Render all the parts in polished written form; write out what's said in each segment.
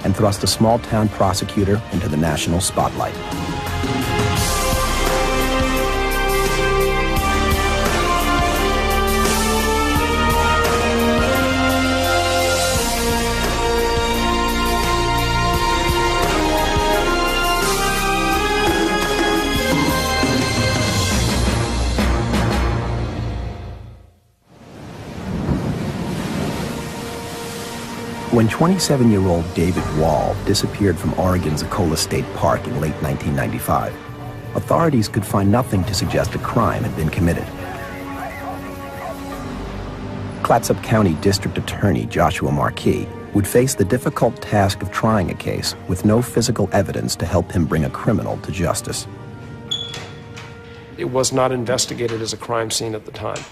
and thrust a small-town prosecutor into the national spotlight. When 27-year-old David Wall disappeared from Oregon's Ecola State Park in late 1995, authorities could find nothing to suggest a crime had been committed. Clatsop County District Attorney Joshua Marquis would face the difficult task of trying a case with no physical evidence to help him bring a criminal to justice. It was not investigated as a crime scene at the time.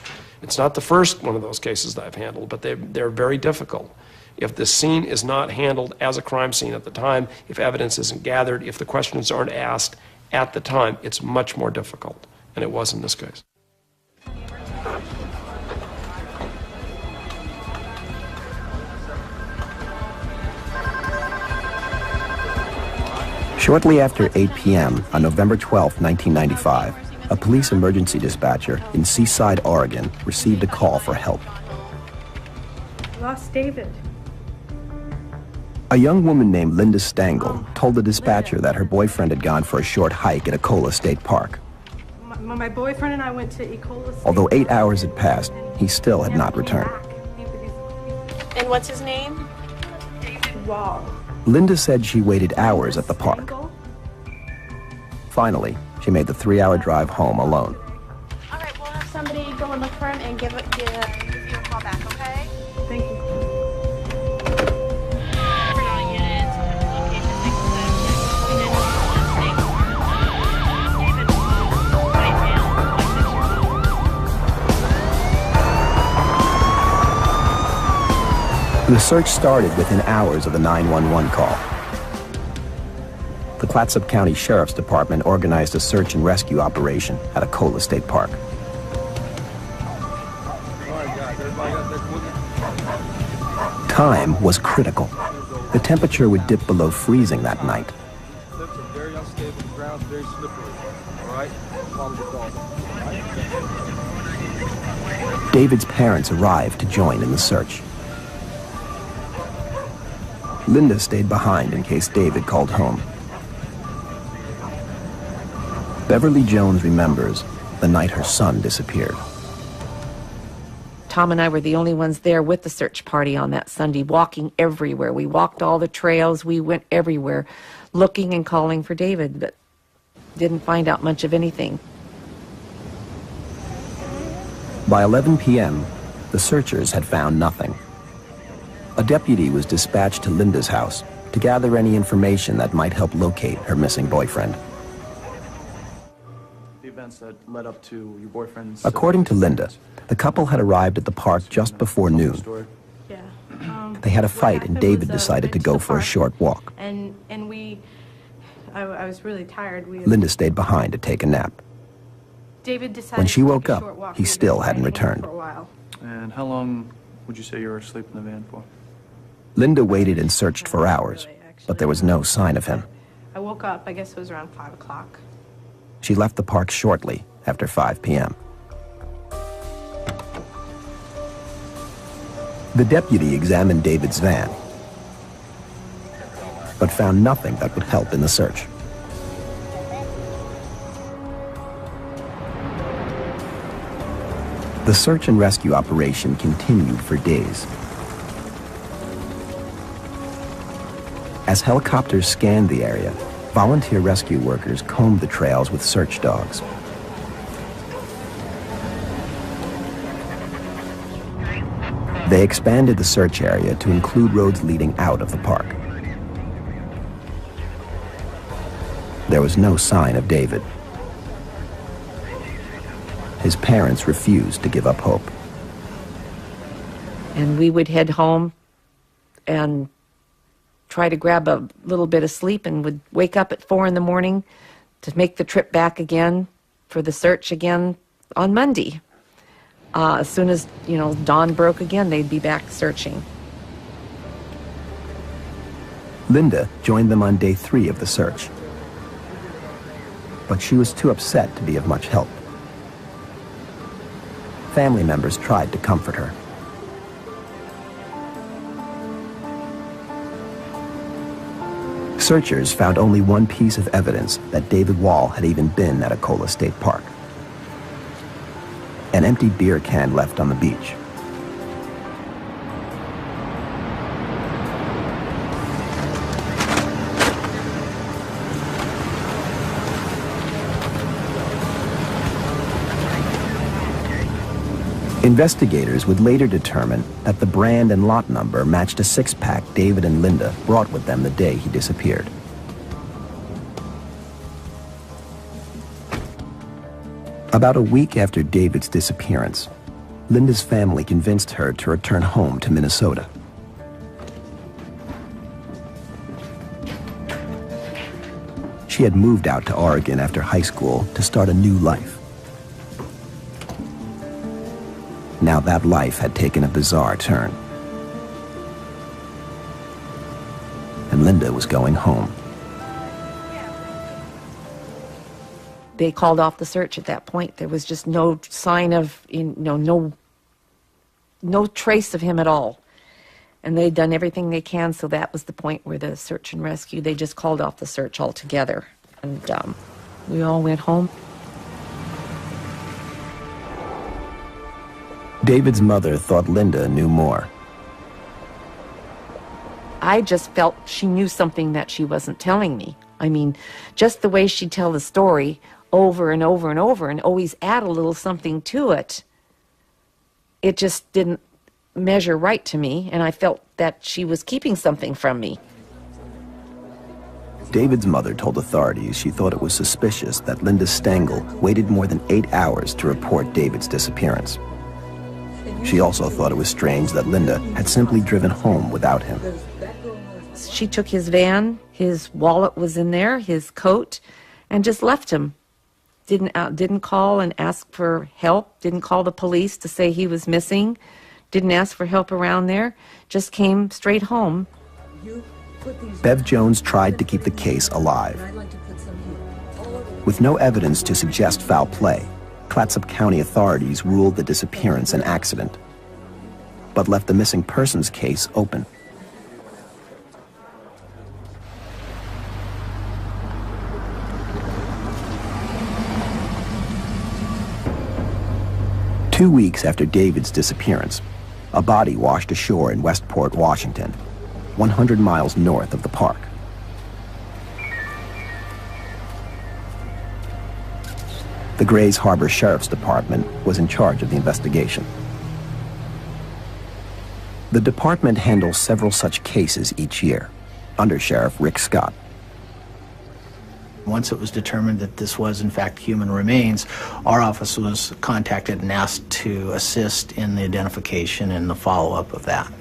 It's not the first one of those cases that I've handled, but they're very difficult. If the scene is not handled as a crime scene at the time, if evidence isn't gathered, if the questions aren't asked at the time, it's much more difficult, and it was in this case. Shortly after 8 p.m. on November 12, 1995, a police emergency dispatcher in Seaside, Oregon, received a call for help. Lost David. A young woman named Linda Stengel told the dispatcher that her boyfriend had gone for a short hike at Ecola State Park. My boyfriend and I went to Ecola State. Although 8 hours had passed, he still had not returned. And what's his name? David Wall. Linda said she waited hours at the park. Finally, she made the 3-hour drive home alone. All right, we'll have somebody go and look for him and give you a call back, okay? Thank you. The search started within hours of the 911 call. The Clatsop County Sheriff's Department organized a search and rescue operation at Ecola State Park. Time was critical. The temperature would dip below freezing that night. David's parents arrived to join in the search. Linda stayed behind in case David called home. Beverly Jones remembers the night her son disappeared. Tom and I were the only ones there with the search party on that Sunday, walking everywhere. We walked all the trails, we went everywhere, looking and calling for David, but didn't find out much of anything. By 11 p.m., the searchers had found nothing. A deputy was dispatched to Linda's house to gather any information that might help locate her missing boyfriend. The events that led up to your boyfriend's... According to Linda, the couple had arrived at the park just before noon. Yeah. They had a fight and David decided to go for a short walk. And I was really tired. Linda stayed behind to take a nap. David decided When she to woke take a short up, walk. he still hadn't returned. For a while. And how long would you say you were asleep in the van for? Linda waited and searched for hours, but there was no sign of him. I woke up, I guess it was around 5 o'clock. She left the park shortly after 5 p.m. The deputy examined David's van, but found nothing that would help in the search. The search and rescue operation continued for days. As helicopters scanned the area, volunteer rescue workers combed the trails with search dogs. They expanded the search area to include roads leading out of the park. There was no sign of David. His parents refused to give up hope. And we would head home and try to grab a little bit of sleep and would wake up at 4 in the morning to make the trip back again for the search again on Monday. As soon as, dawn broke again, they'd be back searching. Linda joined them on day 3 of the search, but she was too upset to be of much help. Family members tried to comfort her. Searchers found only one piece of evidence that David Wall had even been at Akola State Park: an empty beer can left on the beach. Investigators would later determine that the brand and lot number matched a 6-pack David and Linda brought with them the day he disappeared. About a week after David's disappearance, Linda's family convinced her to return home to Minnesota. She had moved out to Oregon after high school to start a new life. Now that life had taken a bizarre turn, and Linda was going home. They called off the search at that point. There was just no sign of, no trace of him at all. And they'd done everything they can, so that was the point where the search and rescue, they just called off the search altogether. And we all went home. David's mother thought Linda knew more. I just felt she knew something that she wasn't telling me. I mean, just the way she'd tell the story over and over and over and always add a little something to it. It just didn't measure right to me, and I felt that she was keeping something from me. David's mother told authorities she thought it was suspicious that Linda Stengel waited more than 8 hours to report David's disappearance. She also thought it was strange that Linda had simply driven home without him. She took his van, his wallet was in there, his coat, and just left him. Didn't call and ask for help, didn't call the police to say he was missing, didn't ask for help around there, just came straight home. Bev Jones tried to keep the case alive. With no evidence to suggest foul play, Clatsop County authorities ruled the disappearance an accident, but left the missing persons case open. Two weeks after David's disappearance, a body washed ashore in Westport, Washington, 100 miles north of the park. The Grays Harbor Sheriff's Department was in charge of the investigation. The department handles several such cases each year. Under Sheriff Rick Scott. Once it was determined that this was in fact human remains, our office was contacted and asked to assist in the identification and the follow-up of that.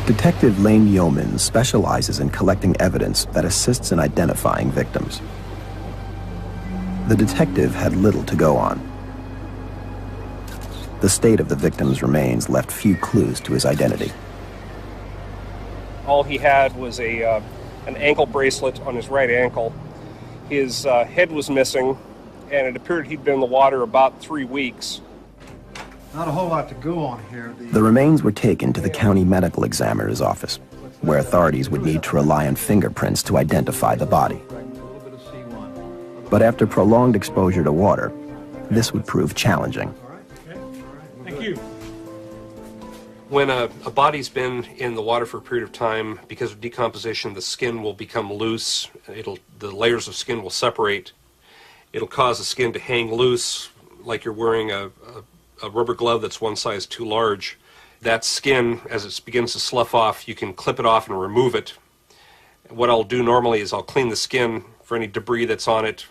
Detective Lane Yeoman specializes in collecting evidence that assists in identifying victims. The detective had little to go on. The state of the victim's remains left few clues to his identity. All he had was an ankle bracelet on his right ankle. His head was missing, and it appeared he'd been in the water about 3 weeks. Not a whole lot to go on here. The remains were taken to the county medical examiner's office, where authorities would need to rely on fingerprints to identify the body. But after prolonged exposure to water, this would prove challenging. Thank you. When a body's been in the water for a period of time, because of decomposition, the skin will become loose. The layers of skin will separate. It'll cause the skin to hang loose, like you're wearing a rubber glove that's one size too large. That skin, as it begins to slough off, you can clip it off and remove it. What I'll do normally is I'll clean the skin for any debris that's on it,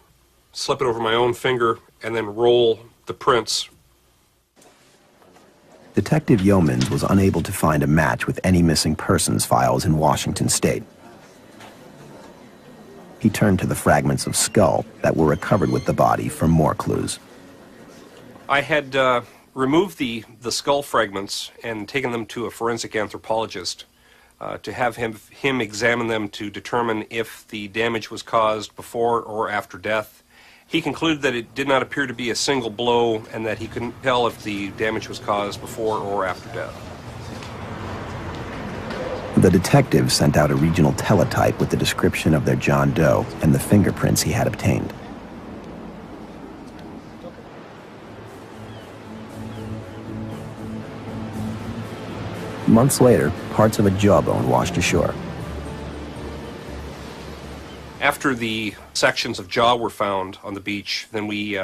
slip it over my own finger, and then roll the prints. Detective Yeomans was unable to find a match with any missing persons files in Washington state. He turned to the fragments of skull that were recovered with the body for more clues. I had removed the skull fragments and taken them to a forensic anthropologist. to have him examine them to determine if the damage was caused before or after death. He concluded that it did not appear to be a single blow and that he couldn't tell if the damage was caused before or after death. The detective sent out a regional teletype with the description of their John Doe and the fingerprints he had obtained. Months later, parts of a jawbone washed ashore. After the sections of jaw were found on the beach, then we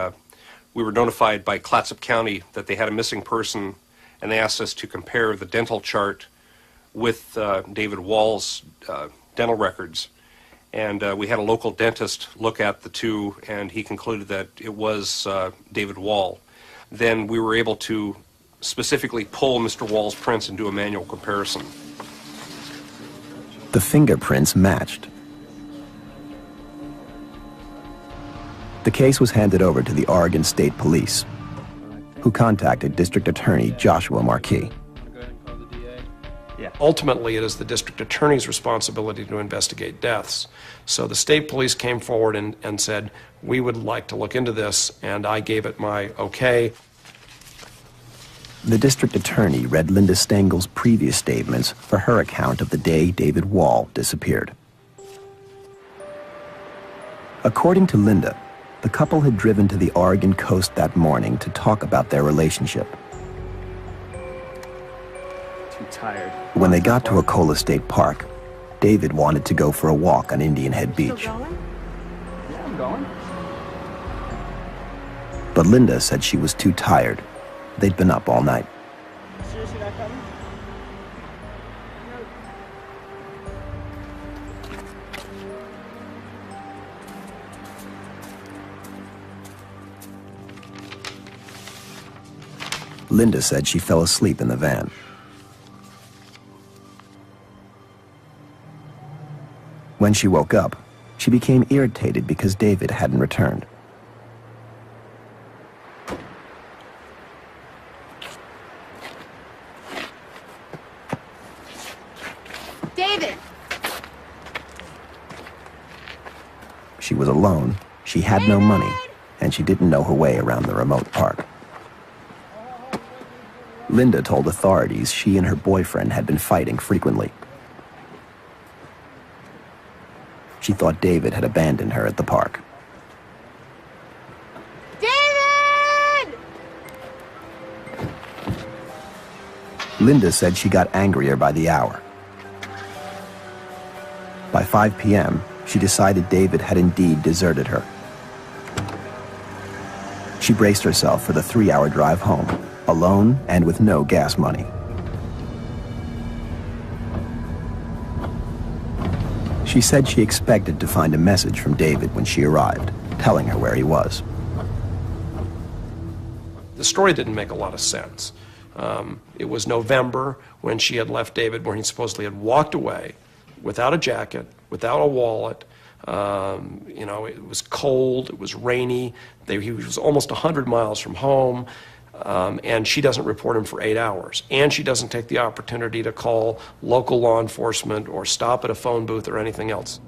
were notified by Clatsop County that they had a missing person, and they asked us to compare the dental chart with David Wall's dental records. And we had a local dentist look at the two, and he concluded that it was David Wall. Then we were able to specifically pull Mr. Wall's prints and do a manual comparison. The fingerprints matched. The case was handed over to the Oregon State Police, who contacted District Attorney Joshua Marquis. Ultimately, it is the district attorney's responsibility to investigate deaths. So the state police came forward and said, we would like to look into this, and I gave it my okay. The district attorney read Linda Stengel's previous statements for her account of the day David Wall disappeared. According to Linda, the couple had driven to the Oregon coast that morning to talk about their relationship. Too tired. When they got to Ecola State Park, David wanted to go for a walk on Indian Head Beach. Yeah, I'm going. But Linda said she was too tired. They'd been up all night. Seriously not coming? Linda said she fell asleep in the van. When she woke up, she became irritated because David hadn't returned. David! She was alone, she had no money, and she didn't know her way around the remote park. Linda told authorities she and her boyfriend had been fighting frequently. She thought David had abandoned her at the park. David! Linda said she got angrier by the hour. By 5 p.m., she decided David had indeed deserted her. She braced herself for the 3-hour drive home, alone and with no gas money. She said she expected to find a message from David when she arrived, telling her where he was. The story didn't make a lot of sense. It was November when she had left David, where he supposedly had walked away without a jacket, without a wallet. You know, it was cold, it was rainy, he was almost 100 miles from home, and she doesn't report him for 8 hours. And she doesn't take the opportunity to call local law enforcement or stop at a phone booth or anything else.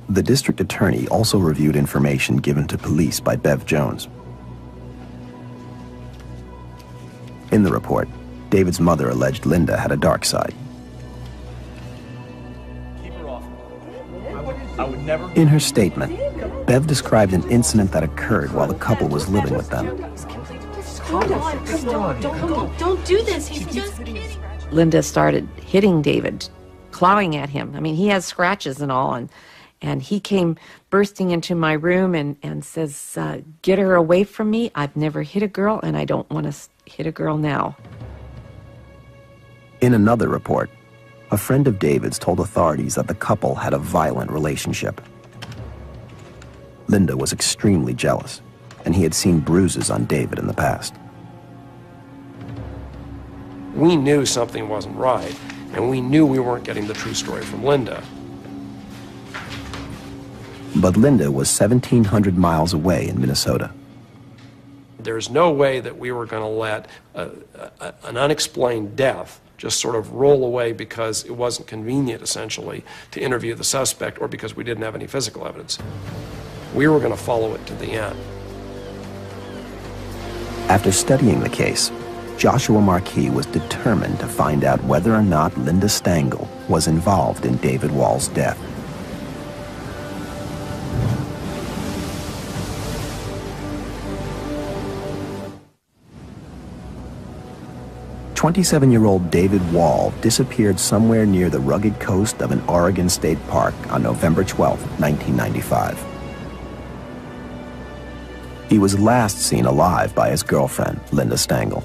The district attorney also reviewed information given to police by Bev Jones. In the report, David's mother alleged Linda had a dark side. Keep her off. I would never. In her statement, Bev described an incident that occurred while the couple was living with them. Don't do this. He's just kidding. Linda started hitting David, clawing at him. I mean, he has scratches and all, and he came bursting into my room and says, get her away from me. I've never hit a girl, and I don't want to hit a girl now. In another report, a friend of David's told authorities that the couple had a violent relationship. Linda was extremely jealous, and he had seen bruises on David in the past. We knew something wasn't right, and we knew we weren't getting the true story from Linda. But Linda was 1,700 miles away in Minnesota. There's no way that we were going to let an unexplained death just sort of roll away because it wasn't convenient, essentially, to interview the suspect or because we didn't have any physical evidence. We were going to follow it to the end. After studying the case, Joshua Marquis was determined to find out whether or not Linda Stangl was involved in David Wall's death. "27-year-old David Wall disappeared somewhere near the rugged coast of an Oregon state park on November 12, 1995. He was last seen alive by his girlfriend, Linda Stangl.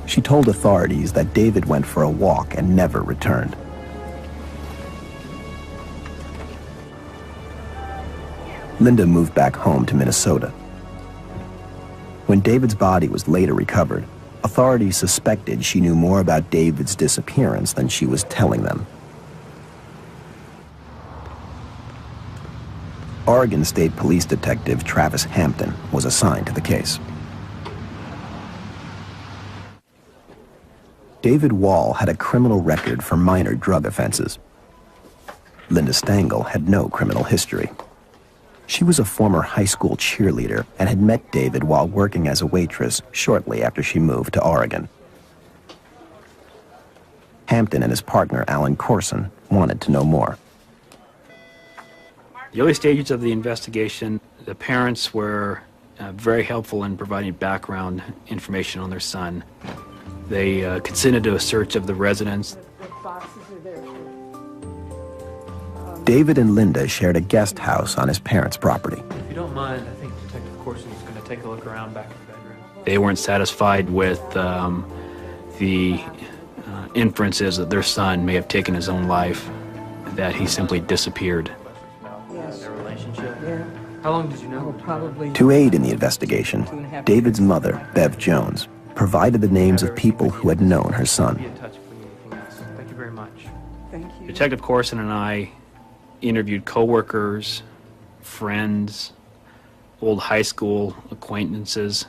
She told authorities that David went for a walk and never returned. Linda moved back home to Minnesota. When David's body was later recovered, authorities suspected she knew more about David's disappearance than she was telling them. Oregon State Police Detective Travis Hampton was assigned to the case. David Wall had a criminal record for minor drug offenses. Linda Stangl had no criminal history. She was a former high school cheerleader and had met David while working as a waitress shortly after she moved to Oregon. Hampton and his partner, Alan Corson, wanted to know more. The early stages of the investigation, the parents were very helpful in providing background information on their son. They consented to a search of the residence. David and Linda shared a guest house on his parents' property. If you don't mind, I think Detective Corson is going to take a look around back in the bedroom. They weren't satisfied with the inferences that their son may have taken his own life, that he simply disappeared. Their relationship? Yeah. How long did you know? Probably. To aid in the investigation, David's mother, Bev Jones, provided the names of people who had known her son. Be in touch if we need anything else. Thank you very much. Thank you. Detective Corson and I interviewed coworkers, friends, old high school acquaintances,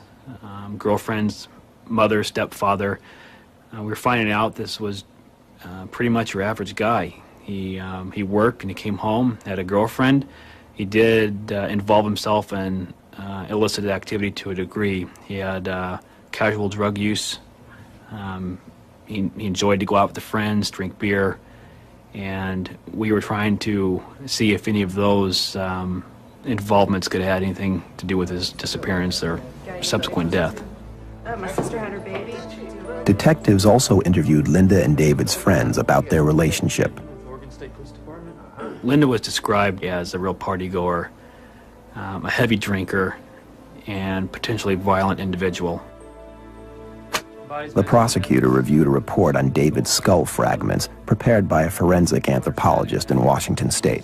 girlfriends, mother, stepfather. We were finding out this was pretty much your average guy. He worked and he came home, had a girlfriend. He did involve himself in illicit activity to a degree. He had casual drug use. He enjoyed to go out with the friends, drink beer, and we were trying to see if any of those involvements could have had anything to do with his disappearance or subsequent death. My sister had her baby. Detectives also interviewed Linda and David's friends about their relationship. Linda was described as a real party goer, a heavy drinker, and potentially violent individual. The prosecutor reviewed a report on David's skull fragments prepared by a forensic anthropologist in Washington State.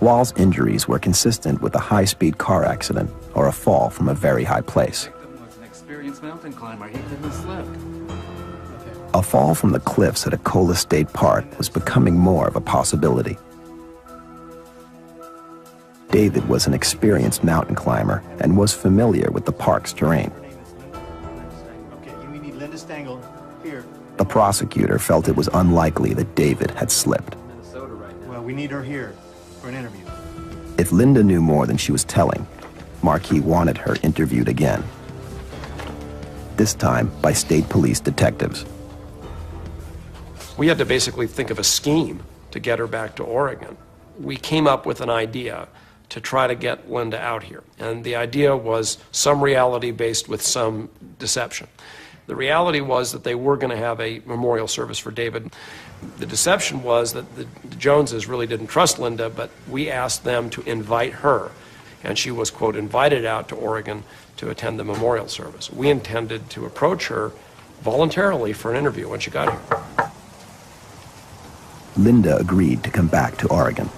Wall's injuries were consistent with a high-speed car accident or a fall from a very high place. A fall from the cliffs at Ecola State Park was becoming more of a possibility. David was an experienced mountain climber and was familiar with the park's terrain. The prosecutor felt it was unlikely that David had slipped. Well, we need her here for an interview. If Linda knew more than she was telling, Marquis wanted her interviewed again. This time by state police detectives. We had to basically think of a scheme to get her back to Oregon. We came up with an idea to try to get Linda out here. And the idea was some reality based with some deception. The reality was that they were going to have a memorial service for David. The deception was that the Joneses really didn't trust Linda, but we asked them to invite her. And she was, quote, invited out to Oregon to attend the memorial service. We intended to approach her voluntarily for an interview when she got here. Linda agreed to come back to Oregon.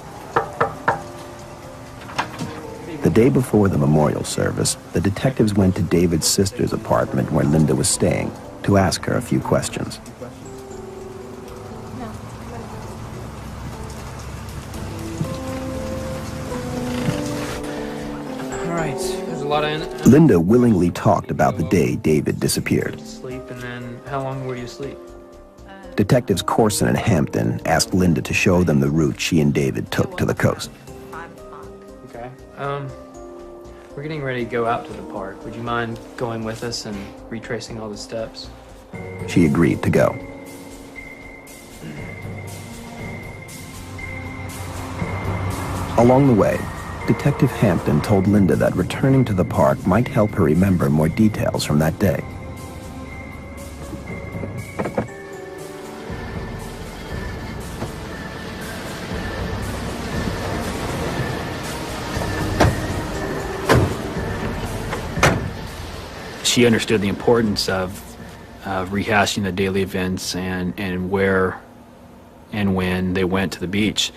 The day before the memorial service, the detectives went to David's sister's apartment where Linda was staying to ask her a few questions. All right, there's a lot in it? Linda willingly talked about the day David disappeared. Sleep, and then how long were you asleep? Detectives Corson and Hampton asked Linda to show them the route she and David took to the coast. Okay. We're getting ready to go out to the park. Would you mind going with us and retracing all the steps? She agreed to go. Along the way, Detective Hampton told Linda that returning to the park might help her remember more details from that day. She understood the importance of rehashing the daily events and where and when they went to the beach.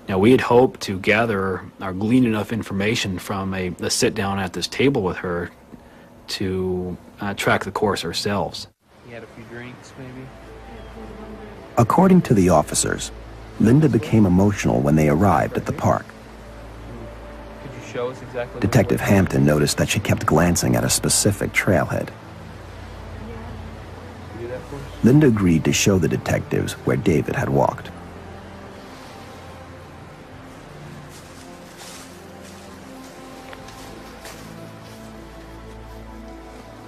Now, we had hoped to gather or glean enough information from a sit-down at this table with her to track the course ourselves. You had a few drinks, maybe? According to the officers, Linda became emotional when they arrived at the park. Could you show us exactly? Detective Hampton noticed that she kept glancing at a specific trailhead. Linda agreed to show the detectives where David had walked.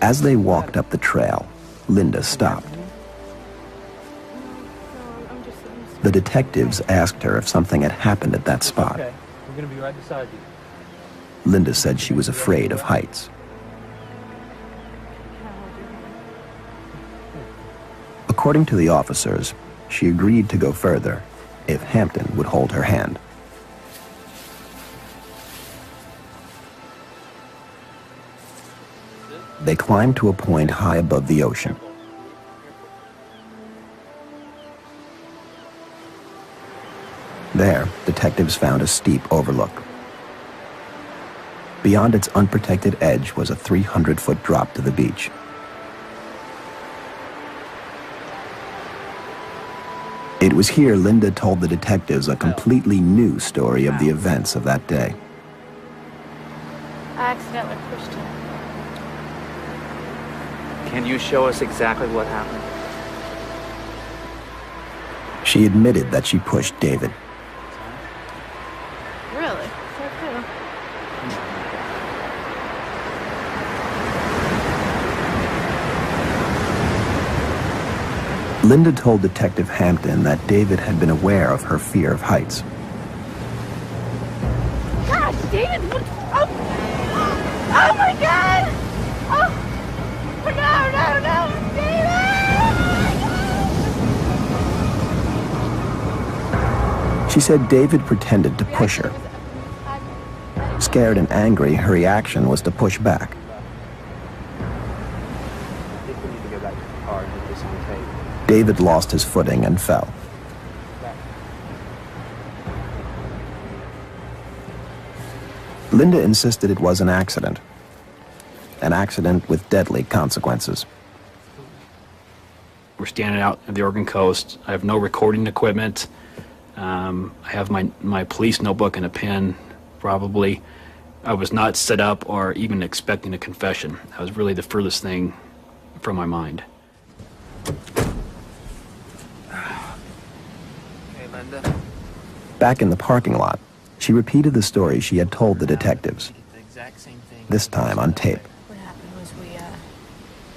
As they walked up the trail, Linda stopped. The detectives asked her if something had happened at that spot. Okay, we're going to be right beside you. Linda said she was afraid of heights. According to the officers, she agreed to go further if Hampton would hold her hand. They climbed to a point high above the ocean. There, detectives found a steep overlook. Beyond its unprotected edge was a 300-foot drop to the beach. It was here Linda told the detectives a completely new story of the events of that day. I accidentally pushed him. Can you show us exactly what happened? She admitted that she pushed David. Really? So cool. Linda told Detective Hampton that David had been aware of her fear of heights. Gosh, David! What? Oh! Oh my God! Oh! No, David! She said David pretended to push her. Scared and angry, her reaction was to push back. I think we need to go back to the car and get this on tape. David lost his footing and fell. Linda insisted it was an accident with deadly consequences. We're standing out at the Oregon coast. I have no recording equipment. I have my police notebook and a pen, probably. I was not set up or even expecting a confession. That was really the furthest thing from my mind. Hey, Linda. Back in the parking lot, she repeated the story she had told the detectives, The exact same thing. this time on tape. What happened was we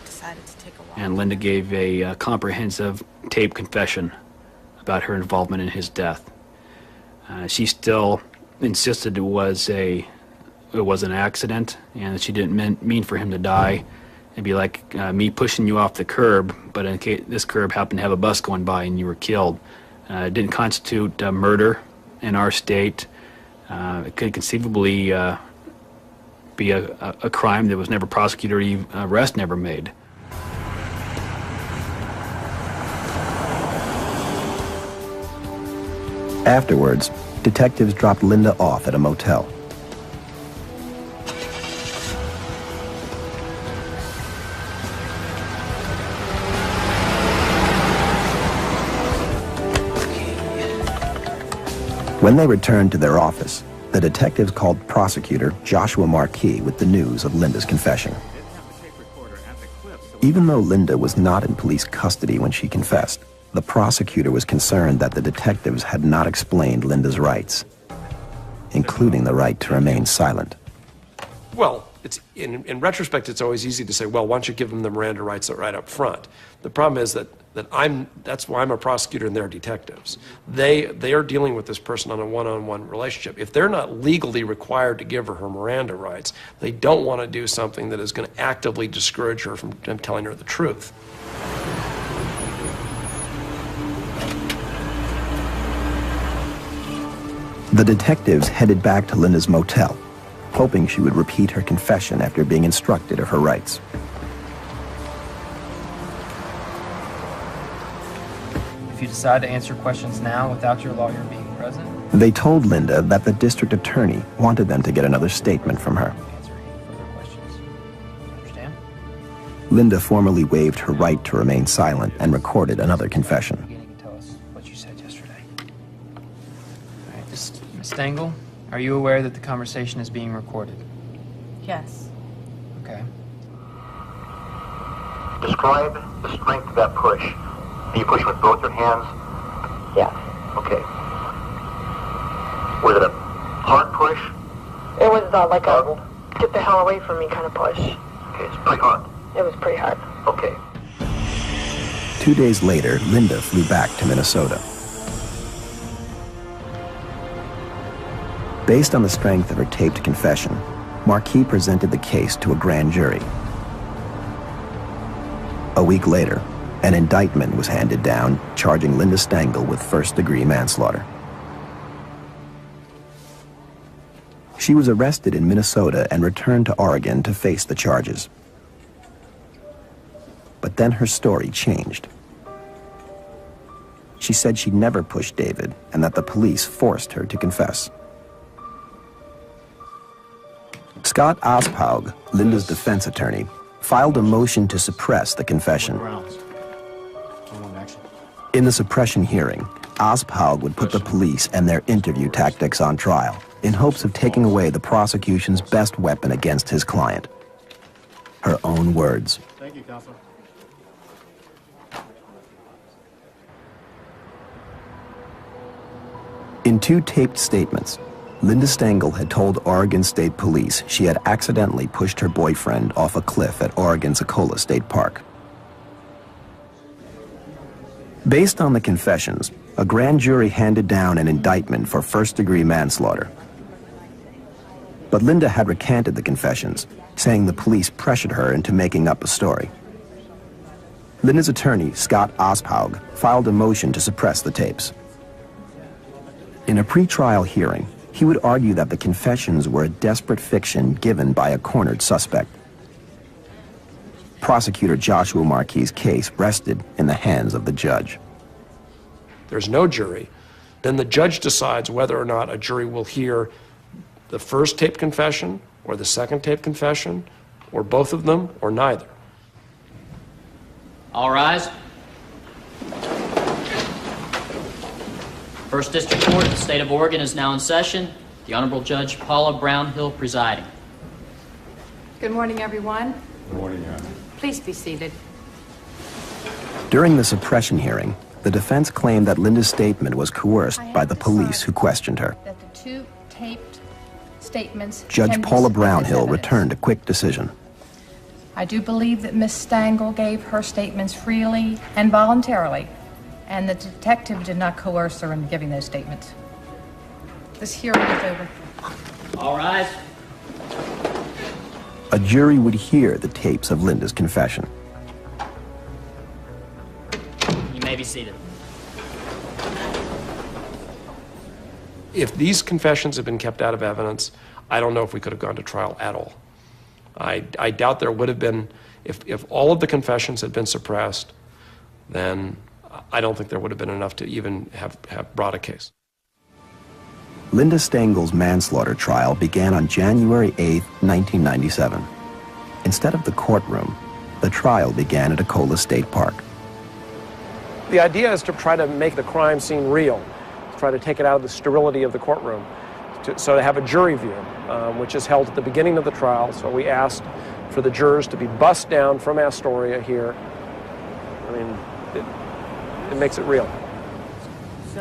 decided to take a walk. And Linda gave a comprehensive tape confession about her involvement in his death. She still insisted it was an accident and that she didn't mean for him to die. It'd be like me pushing you off the curb, but in case this curb happened to have a bus going by and you were killed. It didn't constitute murder in our state. It could conceivably be a crime that was never prosecuted or even arrest never made. Afterwards, detectives dropped Linda off at a motel. When they returned to their office, the detectives called prosecutor Joshua Marquis with the news of Linda's confession. Even though Linda was not in police custody when she confessed, the prosecutor was concerned that the detectives had not explained Linda's rights, including the right to remain silent. Well, in retrospect, it's always easy to say, well, why don't you give them the Miranda rights right up front? The problem is that's why I'm a prosecutor and they're detectives. They are dealing with this person on a one-on-one relationship. If they're not legally required to give her Miranda rights, they don't want to do something that is going to actively discourage her from telling her the truth. The detectives headed back to Linda's motel, hoping she would repeat her confession after being instructed of her rights. If you decide to answer questions now without your lawyer being present, they told Linda that the district attorney wanted them to get another statement from her. answer any further questions. Understand? Linda formally waived her right to remain silent and recorded another confession. Beginning to tell us what you said yesterday. All right, Ms. Stengel, are you aware that the conversation is being recorded? Yes. Okay. Describe the strength of that push. Are you pushing with both your hands? Yeah. Okay. Was it a hard push? It was like a get the hell away from me kind of push. Okay, it's pretty hard. It was pretty hard. Okay. 2 days later, Linda flew back to Minnesota. Based on the strength of her taped confession, Marquis presented the case to a grand jury. A week later, an indictment was handed down charging Linda Stengel with first-degree manslaughter. She was arrested in Minnesota and returned to Oregon to face the charges. But then her story changed. She said she never pushed David and that the police forced her to confess. Scott Ospaug, Linda's defense attorney, filed a motion to suppress the confession. In the suppression hearing, Ospaug would put the police and their interview tactics on trial in hopes of taking away the prosecution's best weapon against his client. Her own words. Thank you, Counselor. In 2 taped statements, Linda Stengel had told Oregon State Police she had accidentally pushed her boyfriend off a cliff at Oregon's Ecola State Park. Based on the confessions, a grand jury handed down an indictment for first-degree manslaughter. But Linda had recanted the confessions, saying the police pressured her into making up a story. Linda's attorney, Scott Ospaug, filed a motion to suppress the tapes. In a pre-trial hearing, he would argue that the confessions were a desperate fiction given by a cornered suspect. Prosecutor Joshua Marquis' case rested in the hands of the judge. There's no jury. Then the judge decides whether or not a jury will hear the first taped confession or the second taped confession or both of them or neither. All rise. First District Court of the State of Oregon is now in session. The Honorable Judge Paula Brownhill presiding. Good morning, everyone. Good morning, Your Honor. Please be seated. During the suppression hearing, the defense claimed that Linda's statement was coerced by the police who questioned her. That the 2 taped statements Judge can be Paula submitted as Brownhill evidence. returned a quick decision. I do believe that Miss Stengel gave her statements freely and voluntarily, and the detective did not coerce her in giving those statements. This hearing is over. All rise. A jury would hear the tapes of Linda's confession. You may be seated. If these confessions had been kept out of evidence, I don't know if we could have gone to trial at all. I doubt there would have been, if all of the confessions had been suppressed, then I don't think there would have been enough to even have brought a case. Linda Stengel's manslaughter trial began on January 8, 1997. Instead of the courtroom, the trial began at Ecola State Park. The idea is to try to make the crime scene real, to try to take it out of the sterility of the courtroom, to have a jury view, which is held at the beginning of the trial. So we asked for the jurors to be bussed down from Astoria here. I mean, it makes it real.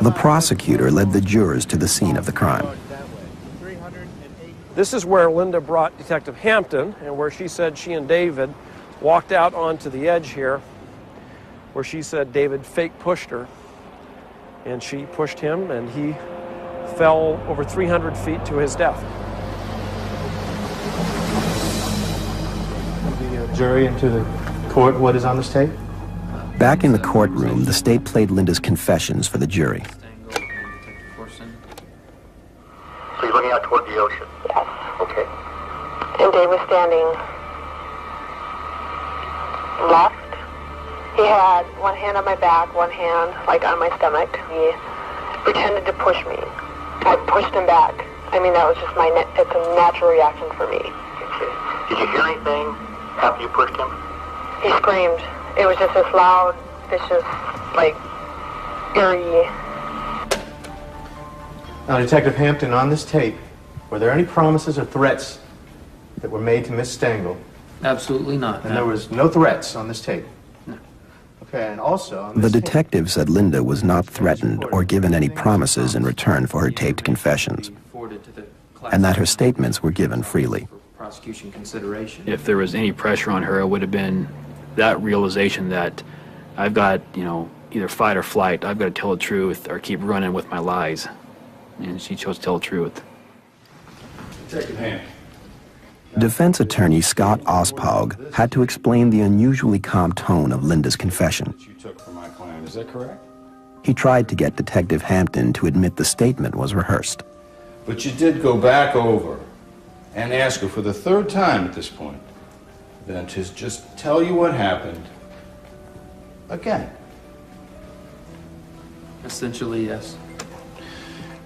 The prosecutor led the jurors to the scene of the crime. This is where Linda brought Detective Hampton, and where she said she and David walked out onto the edge here, where she said David fake pushed her, and she pushed him, and he fell over 300 feet to his death. The jury and to the court, what is on this tape? Back in the courtroom, the state played Linda's confessions for the jury. So you're looking out toward the ocean? Yes. Okay. And Dave was standing left. He had one hand on my back, one hand like on my stomach. He pretended to push me. I pushed him back. I mean, that was just it's a natural reaction for me. Okay. Did you hear anything after you pushed him? He screamed. It was just this loud, vicious, like, eerie. Now, Detective Hampton, on this tape, were there any promises or threats that were made to Miss Stengel? Absolutely not. And there was no threats on this tape? No. Okay, and also on The this detective said Linda was not threatened or given any promises in return for her taped confessions, and that her statements were given freely. Prosecution consideration. If there was any pressure on her, it would have been that realization that I've got, either fight or flight. I've got to tell the truth or keep running with my lies. And she chose to tell the truth. Detective Hampton. Defense attorney Scott Ospog had to explain the unusually calm tone of Linda's confession. You took from my client, is that correct? He tried to get Detective Hampton to admit the statement was rehearsed. But you did go back over and ask her for the third time at this point, then to just tell you what happened again. Essentially, yes.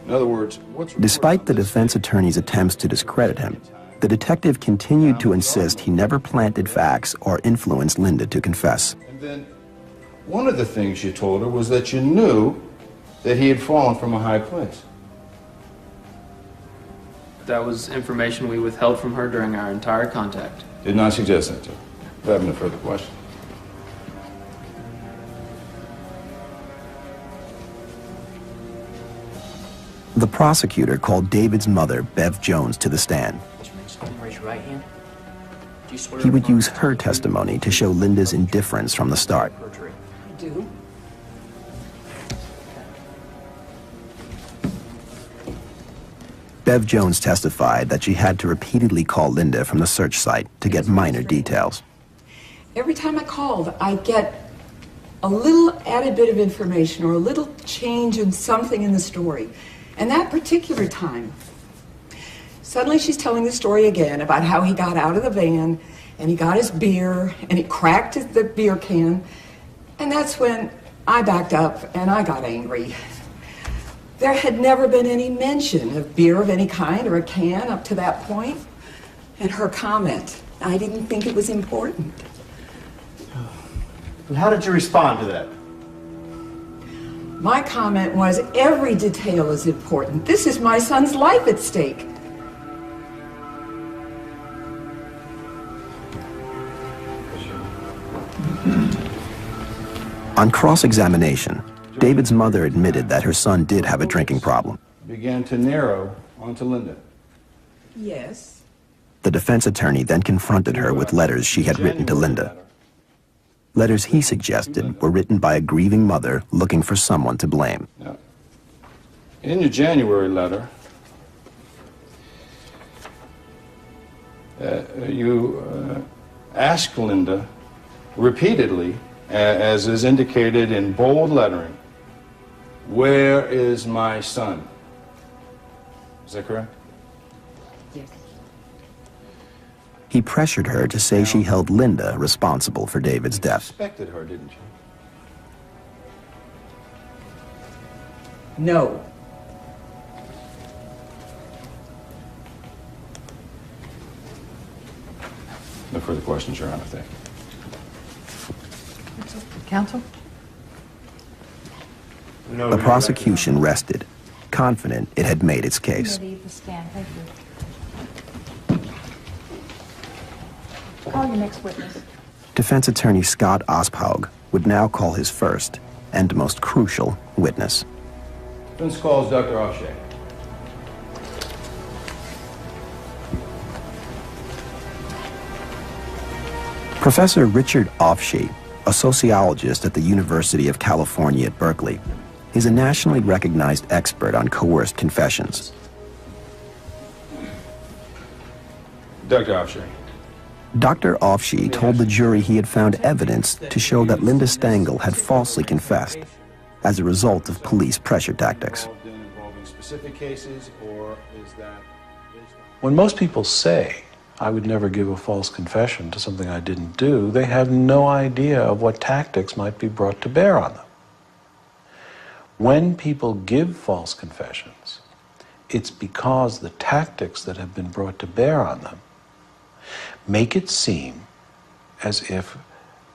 In other words, what's... Despite the defense attorney's attempts to discredit him, the detective continued to insist he never planted facts or influenced Linda to confess. And then one of the things you told her was that you knew that he had fallen from a high place. That was information we withheld from her during our entire contact. Did not suggest that to her. If I have no further questions. The prosecutor called David's mother, Bev Jones, to the stand. Raise your right hand. Do you swear He would use her testimony to show Linda's indifference from the start. perjury? I do. Bev Jones testified that she had to repeatedly call Linda from the search site to get minor details. Every time I called, I'd get a little added bit of information or a little change in something in the story. And that particular time, suddenly she's telling the story again about how he got out of the van and he got his beer and he cracked the beer can. And that's when I backed up and I got angry. There had never been any mention of beer of any kind or a can up to that point. And her comment, I didn't think it was important. And how did you respond to that? My comment was, every detail is important. This is my son's life at stake. On cross-examination, David's mother admitted that her son did have a drinking problem. Began to narrow onto Linda. Yes. The defense attorney then confronted her with letters she had written to Linda. Letters he suggested were written by a grieving mother looking for someone to blame. Now, in your January letter, you asked Linda repeatedly, as is indicated in bold lettering, "Where is my son?" Is that correct? Yes. He pressured her to say she held Linda responsible for David's death. Suspected her, didn't you? No. No further questions, Your Honor. Thank you. Counsel? The prosecution rested, confident it had made its case. Thank you. Call your next witness. Defense attorney Scott Ospaug would now call his first and most crucial witness. Defense calls Dr. Offshay. Professor Richard Offshay, a sociologist at the University of California at Berkeley, is a nationally recognized expert on coerced confessions. Dr. Offshay. Dr. Offshay told the jury he had found evidence to show that Linda Stengel had falsely confessed as a result of police pressure tactics. When most people say, I would never give a false confession to something I didn't do, they have no idea of what tactics might be brought to bear on them. When people give false confessions, it's because the tactics that have been brought to bear on them make it seem as if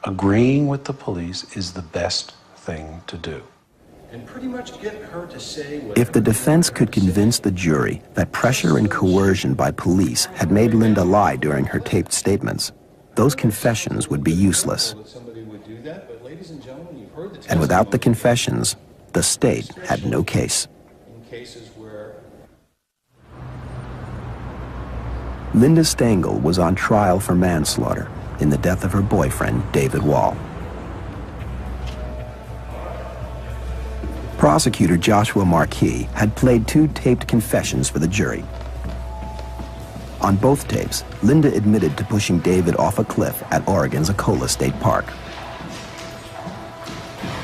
agreeing with the police is the best thing to do. And pretty much get her to say If the defense could convince the jury that pressure and coercion by police had made Linda lie during her taped statements, those confessions would be useless. And without the confessions, the state had no case. Linda Stengel was on trial for manslaughter in the death of her boyfriend, David Wall. Prosecutor Joshua Marquis had played 2 taped confessions for the jury. On both tapes, Linda admitted to pushing David off a cliff at Oregon's Ecola State Park.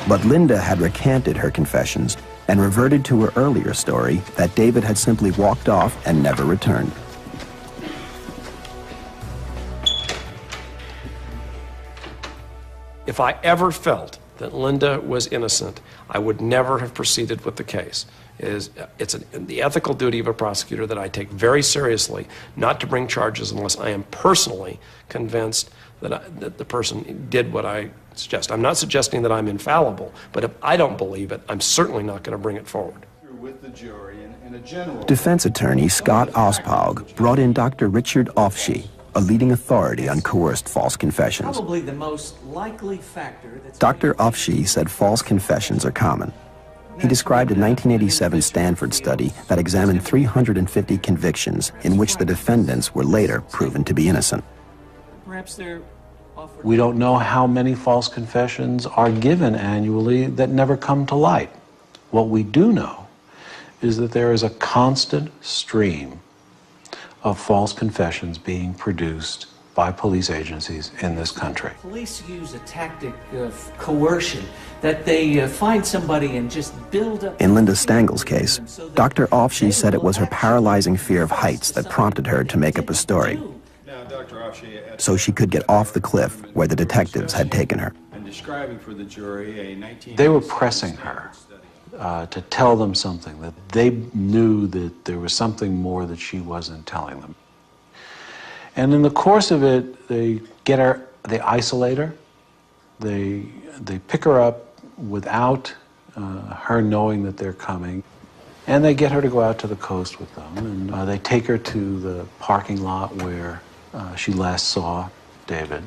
But Linda had recanted her confessions and reverted to her earlier story that David had simply walked off and never returned. If I ever felt that Linda was innocent, I would never have proceeded with the case. It's the ethical duty of a prosecutor that I take very seriously, not to bring charges unless I am personally convinced that the person did what I suggest. I'm not suggesting that I'm infallible, but if I don't believe it, I'm certainly not going to bring it forward. Defense attorney Scott Ospaug brought in Dr. Richard Offshay, a leading authority on coerced false confessions. Probably the most likely factor that's Dr. Offshay said false confessions are common. He described a 1987 Stanford study that examined 350 convictions in which the defendants were later proven to be innocent. perhaps they're offered. We don't know how many false confessions are given annually that never come to light. What we do know is that there is a constant stream of false confessions being produced by police agencies in this country. Police use a tactic of coercion, that they find somebody and just build up... In Linda Stengel's case, Dr. Offshay said it was her paralyzing fear of heights that prompted her to make up a story, so she could get off the cliff where the detectives had taken her. They were pressing her to tell them something, that they knew that there was something more that she wasn't telling them. And in the course of it, they get her, they isolate her, they pick her up without her knowing that they're coming, and they get her to go out to the coast with them, and they take her to the parking lot where she last saw David.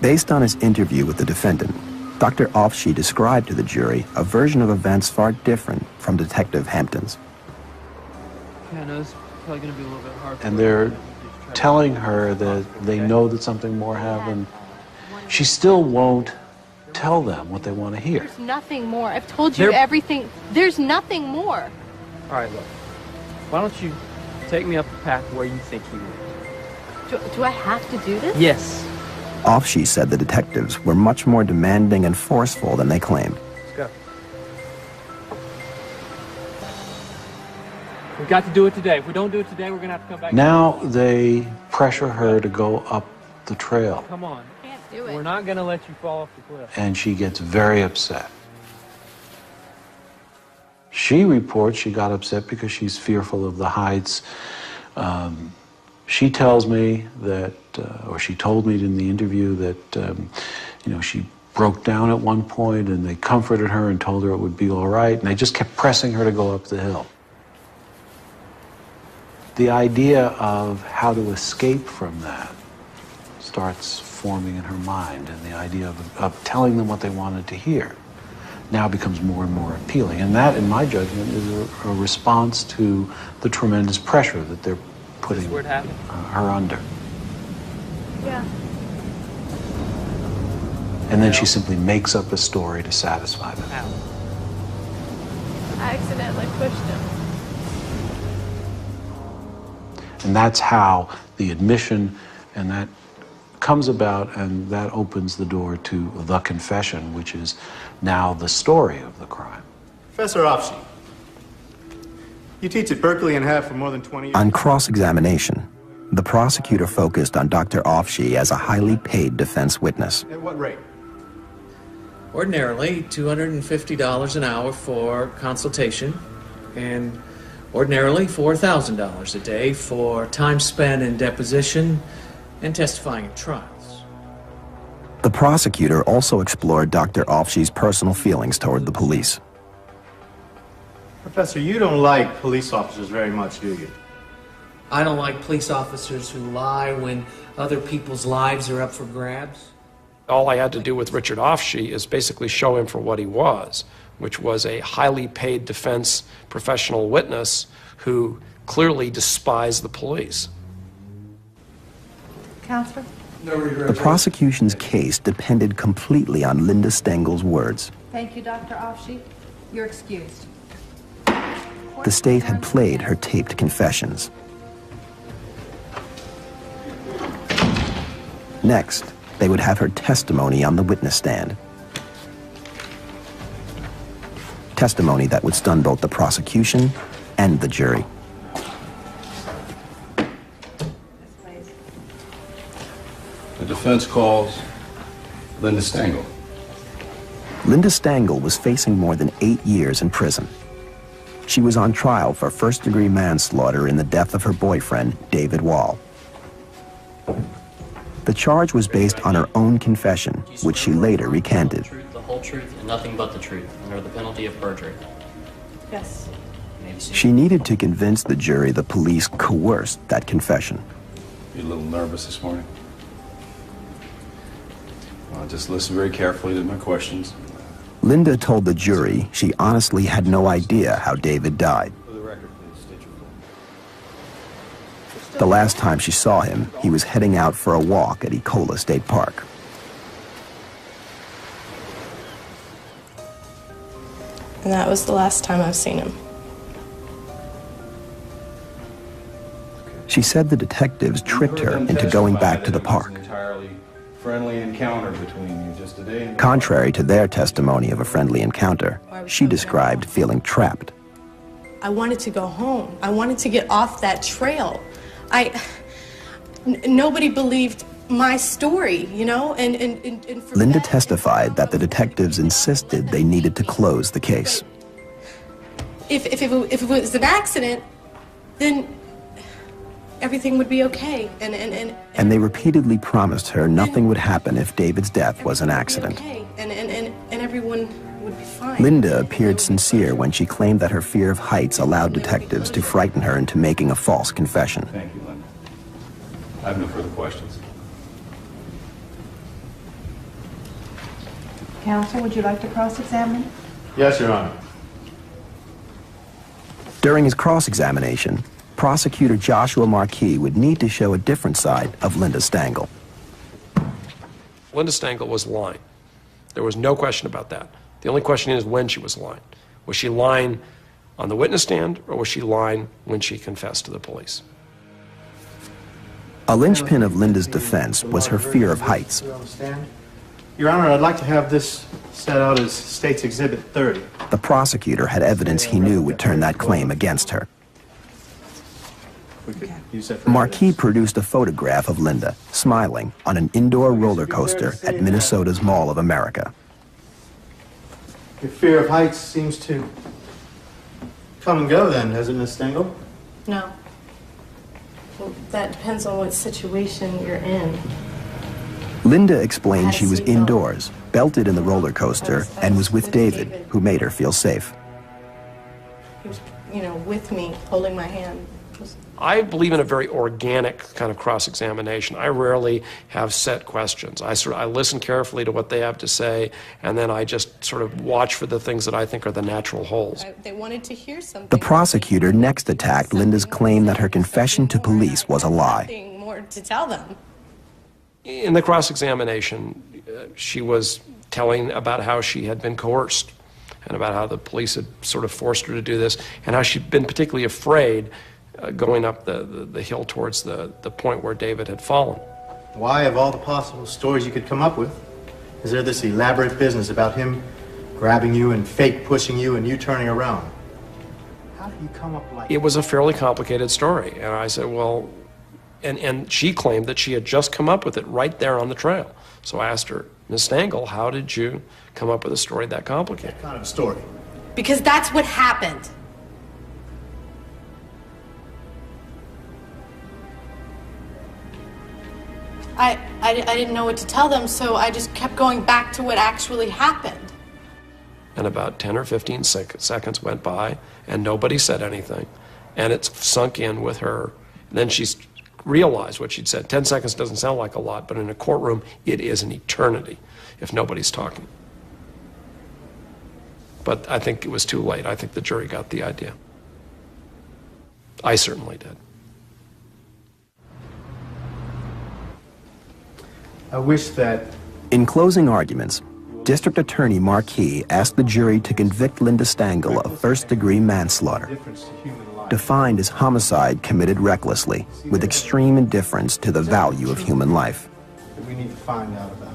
Based on his interview with the defendant, Dr. Offshay described to the jury a version of events far different from Detective Hampton's. Yeah, no, it's probably going to be a little bit hard. And they're telling her that they know that something more happened. She still won't tell them what they want to hear. There's nothing more. I've told you everything. There's nothing more. All right, look. Why don't you take me up the path where you think you would? Do I have to do this? Yes. Offshay said the detectives were much more demanding and forceful than they claimed. Let's go. We've got to do it today. If we don't do it today, we're going to have to come back. Now they pressure her to go up the trail. Come on. Can't do it. We're not going to let you fall off the cliff. And she gets very upset. She reports she got upset because she's fearful of the heights. She tells me that, or she told me in the interview that, you know, she broke down at one point, and they comforted her and told her it would be all right, and they just kept pressing her to go up the hill. The idea of how to escape from that starts forming in her mind, and the idea of telling them what they wanted to hear now becomes more and more appealing. And that, in my judgment, is a response to the tremendous pressure that they're putting her under. Yeah. And then she simply makes up a story to satisfy them. I accidentally pushed him. And that's how the admission and that comes about, and that opens the door to the confession, which is now the story of the crime. Professor Offshe, you teach at Berkeley and have for more than 20 years. On cross-examination, the prosecutor focused on Dr. Offshe as a highly paid defense witness. At what rate? Ordinarily, $250 an hour for consultation, and ordinarily $4,000 a day for time spent in deposition and testifying at trials. The prosecutor also explored Dr. Offshe's personal feelings toward the police. Professor, you don't like police officers very much, do you? I don't like police officers who lie when other people's lives are up for grabs. All I had to do with Richard Offshe is basically show him for what he was, which was a highly paid defense professional witness who clearly despised the police. Counselor? The prosecution's case depended completely on Linda Stengel's words. Thank you, Dr. Offshe. You're excused. The state had played her taped confessions. Next, they would have her testimony on the witness stand. Testimony that would stun both the prosecution and the jury. The defense calls Linda Stengel. Linda Stengel was facing more than 8 years in prison. She was on trial for first-degree manslaughter in the death of her boyfriend, David Wall. The charge was based on her own confession, which she later recanted. The whole truth and nothing but the truth, under the penalty of perjury. Yes. She needed to convince the jury the police coerced that confession. You a little nervous this morning? Well, just listen very carefully to my questions. Linda told the jury she honestly had no idea how David died. The last time she saw him, he was heading out for a walk at Ecola State Park. And that was the last time I've seen him. She said the detectives tricked her into going back to the park. Entirely friendly encounter between you just a day. Contrary to their testimony of a friendly encounter, she described feeling trapped. I wanted to go home. I wanted to get off that trail. Nobody believed my story, you know, and Linda testified that the detectives insisted they needed to close the case. If it was an accident, then everything would be okay. And they repeatedly promised her nothing would happen if David's death was an accident. Okay. And everyone would be fine. Linda appeared sincere when she claimed that her fear of heights allowed detectives to frighten her into making a false confession. Thank you, Linda. I have no further questions. Counsel, would you like to cross-examine? Yes, Your Honor. During his cross-examination, Prosecutor Joshua Marquis would need to show a different side of Linda Stengel. Linda Stengel was lying. There was no question about that. The only question is when she was lying. Was she lying on the witness stand, or was she lying when she confessed to the police? A linchpin of Linda's defense was her fear of heights. Your Honor, I'd like to have this set out as State's Exhibit 30. The prosecutor had evidence he knew would turn that claim against her. Marquis produced a photograph of Linda, smiling, on an indoor roller coaster at Minnesota's Mall of America. Your fear of heights seems to come and go then, doesn't it, Miss Stengel? No. Well, that depends on what situation you're in. Linda explained she was indoors, belted in the roller coaster and was with David, who made her feel safe. He was, with me, holding my hand. I believe in a very organic kind of cross-examination. I rarely have set questions. I listen carefully to what they have to say, and then I just sort of watch for the things that I think are the natural holes. They wanted to hear something. The prosecutor next attacked Linda's claim that her confession to police was a lie. Nothing more to tell them. In the cross-examination, she was telling about how she had been coerced and about how the police had sort of forced her to do this and how she'd been particularly afraid going up the hill towards the point where David had fallen. Why, of all the possible stories you could come up with, is there this elaborate business about him grabbing you and fake pushing you and you turning around? How did you come up like that? It was a fairly complicated story. And I said, well, and she claimed that she had just come up with it right there on the trail. So I asked her, Ms. Stengel, how did you come up with a story that complicated? What kind of a story? Because that's what happened. I didn't know what to tell them, so I just kept going back to what actually happened. And about 10 or 15 seconds went by, and nobody said anything. And it's sunk in with her. And then she's realized what she'd said. 10 seconds doesn't sound like a lot, but in a courtroom, it is an eternity if nobody's talking. But I think it was too late. I think the jury got the idea. I certainly did. I wish that... In closing arguments, District Attorney Marquis asked the jury to convict Linda Stengel of first-degree manslaughter, defined as homicide committed recklessly, with extreme indifference to the value of human life. that we need to find out about.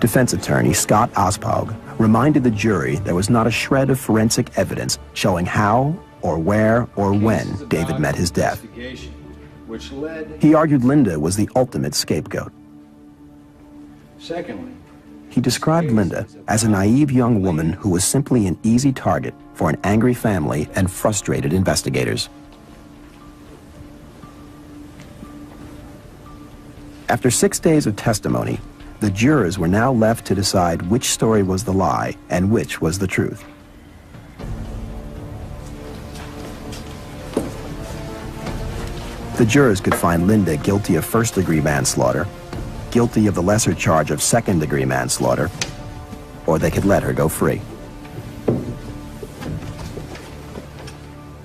Defense attorney Scott Ospog reminded the jury there was not a shred of forensic evidence showing how, or where, or when David met his death. He argued Linda was the ultimate scapegoat. Secondly, He described Linda as a naive young woman who was simply an easy target for an angry family and frustrated investigators. After 6 days of testimony, the jurors were now left to decide which story was the lie and which was the truth. The jurors could find Linda guilty of first-degree manslaughter, guilty of the lesser charge of second-degree manslaughter, or they could let her go free.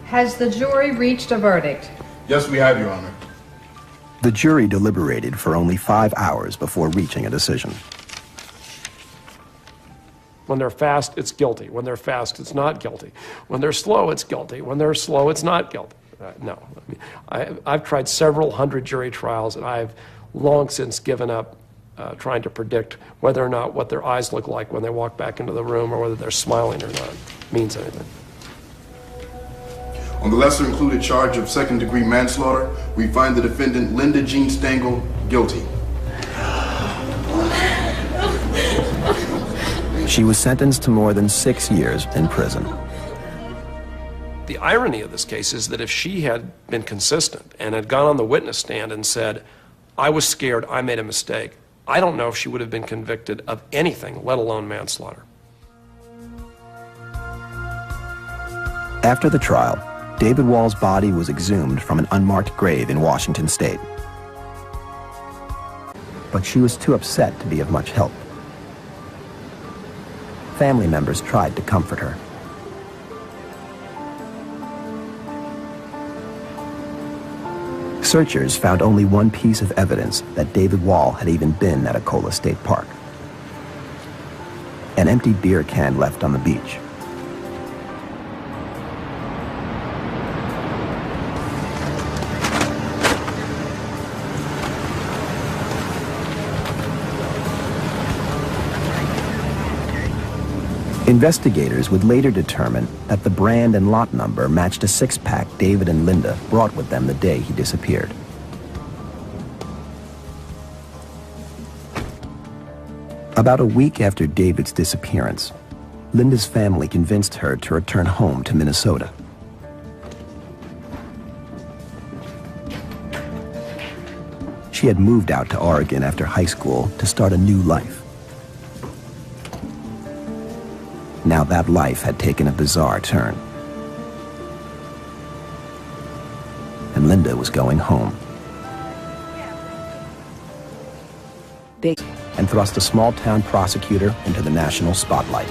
Has the jury reached a verdict? Yes, we have, Your Honor. The jury deliberated for only 5 hours before reaching a decision. When they're fast, it's guilty. When they're fast, it's not guilty. When they're slow, it's guilty. When they're slow, it's not guilty. No. I mean, I've tried several hundred jury trials, and I've long since given up trying to predict whether or not what their eyes look like when they walk back into the room or whether they're smiling or not means anything. On the lesser included charge of second-degree manslaughter, we find the defendant Linda Jean Stengel guilty. She was sentenced to more than 6 years in prison. The irony of this case is that if she had been consistent and had gone on the witness stand and said, I was scared, I made a mistake, I don't know if she would have been convicted of anything, let alone manslaughter. After the trial, David Wall's body was exhumed from an unmarked grave in Washington State. But she was too upset to be of much help. Family members tried to comfort her. Searchers found only one piece of evidence that David Wall had even been at Ecola State Park. An empty beer can left on the beach. Investigators would later determine that the brand and lot number matched a six-pack David and Linda brought with them the day he disappeared. About a week after David's disappearance, Linda's family convinced her to return home to Minnesota. She She had moved out to Oregon after high school to start a new life. Now that life had taken a bizarre turn. And Linda was going home. And thrust a small-town prosecutor into the national spotlight.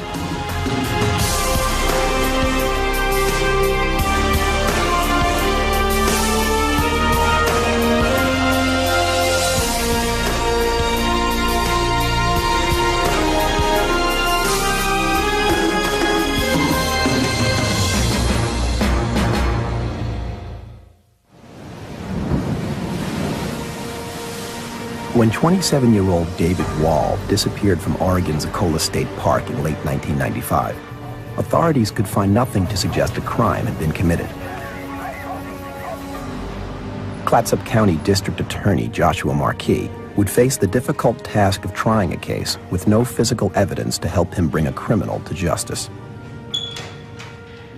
When 27-year-old David Wall disappeared from Oregon's Ecola State Park in late 1995, authorities could find nothing to suggest a crime had been committed. Clatsop County District Attorney Joshua Marquis would face the difficult task of trying a case with no physical evidence to help him bring a criminal to justice.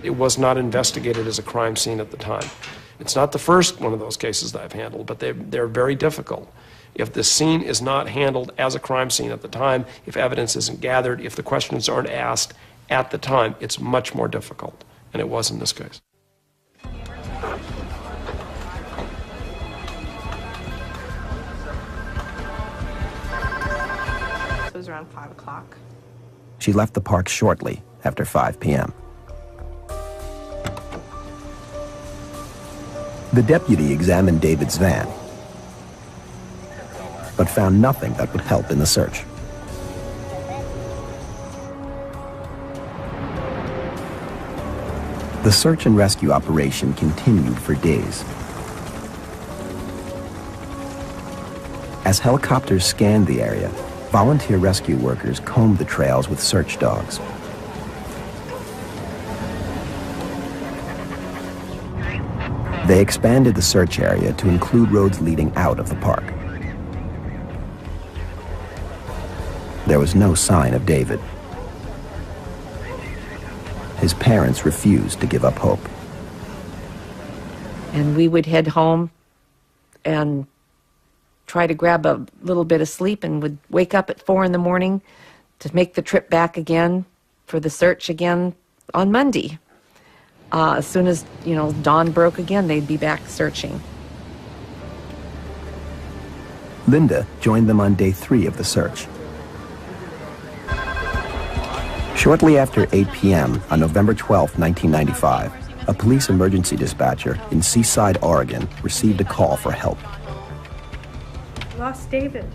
It was not investigated as a crime scene at the time. It's not the first one of those cases that I've handled, but they're very difficult. If the scene is not handled as a crime scene at the time, if evidence isn't gathered, if the questions aren't asked at the time, it's much more difficult, and it was in this case. It was around 5 o'clock. She left the park shortly after 5 p.m. The deputy examined David's van, but found nothing that would help in the search. The search and rescue operation continued for days. As helicopters scanned the area, volunteer rescue workers combed the trails with search dogs. They expanded the search area to include roads leading out of the park. There was no sign of David. His parents refused to give up hope. And we would head home and try to grab a little bit of sleep, and would wake up at 4 in the morning to make the trip back again for the search again on Monday. As soon as, dawn broke again, they'd be back searching. Linda joined them on day 3 of the search. Shortly after 8 p.m. on November 12, 1995, a police emergency dispatcher in Seaside, Oregon, received a call for help. Lost David.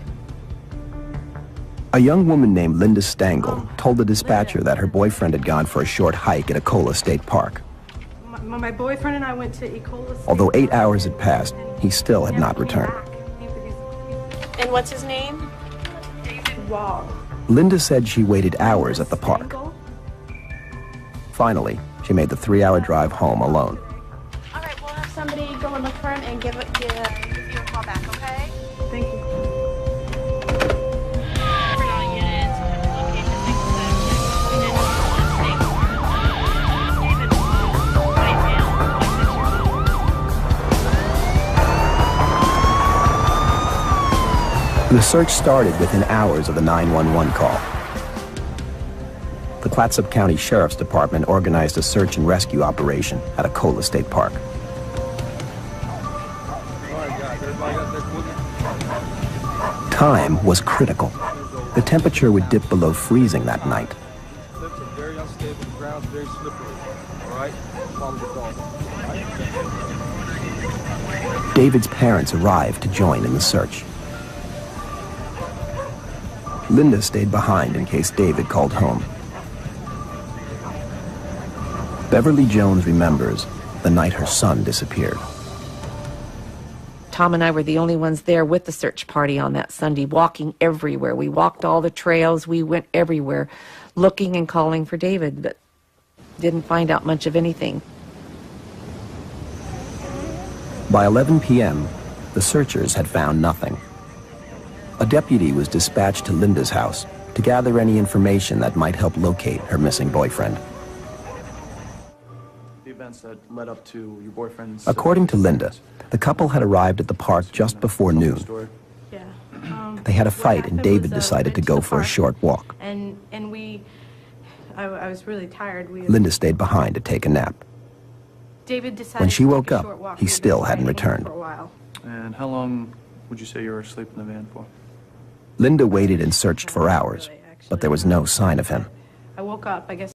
A young woman named Linda Stengel told the dispatcher that her boyfriend had gone for a short hike at Ecola State Park. My boyfriend and I went to Ecola State. Although 8 hours had passed, he still had not returned. And what's his name? David Wall. Linda said she waited hours at the park. Finally, she made the 3-hour drive home alone. All right, we'll have somebody go and look for him and give you a call back, okay? Thank you. The search started within hours of the 911 call. The Clatsop County Sheriff's Department organized a search and rescue operation at Ecola State Park. Time was critical. The temperature would dip below freezing that night. David's parents arrived to join in the search. Linda stayed behind in case David called home. Beverly Jones remembers the night her son disappeared. Tom and I were the only ones there with the search party on that Sunday, walking everywhere. We walked all the trails. We went everywhere, looking and calling for David, but didn't find out much of anything. By 11 p.m., the searchers had found nothing. A deputy was dispatched to Linda's house to gather any information that might help locate her missing boyfriend. The events that led up to your boyfriend's... According to Linda, the couple had arrived at the park just before noon. Yeah. They had a fight, and happened David was, decided to went go the for a park, short walk. And I was really tired. Linda stayed behind to take a nap. David decided When she to take woke a up, short walk. he We had still been hadn't fighting returned. For a while. And how long would you say you were asleep in the van for? Linda waited and searched for hours, but there was no sign of him. I woke up, I guess.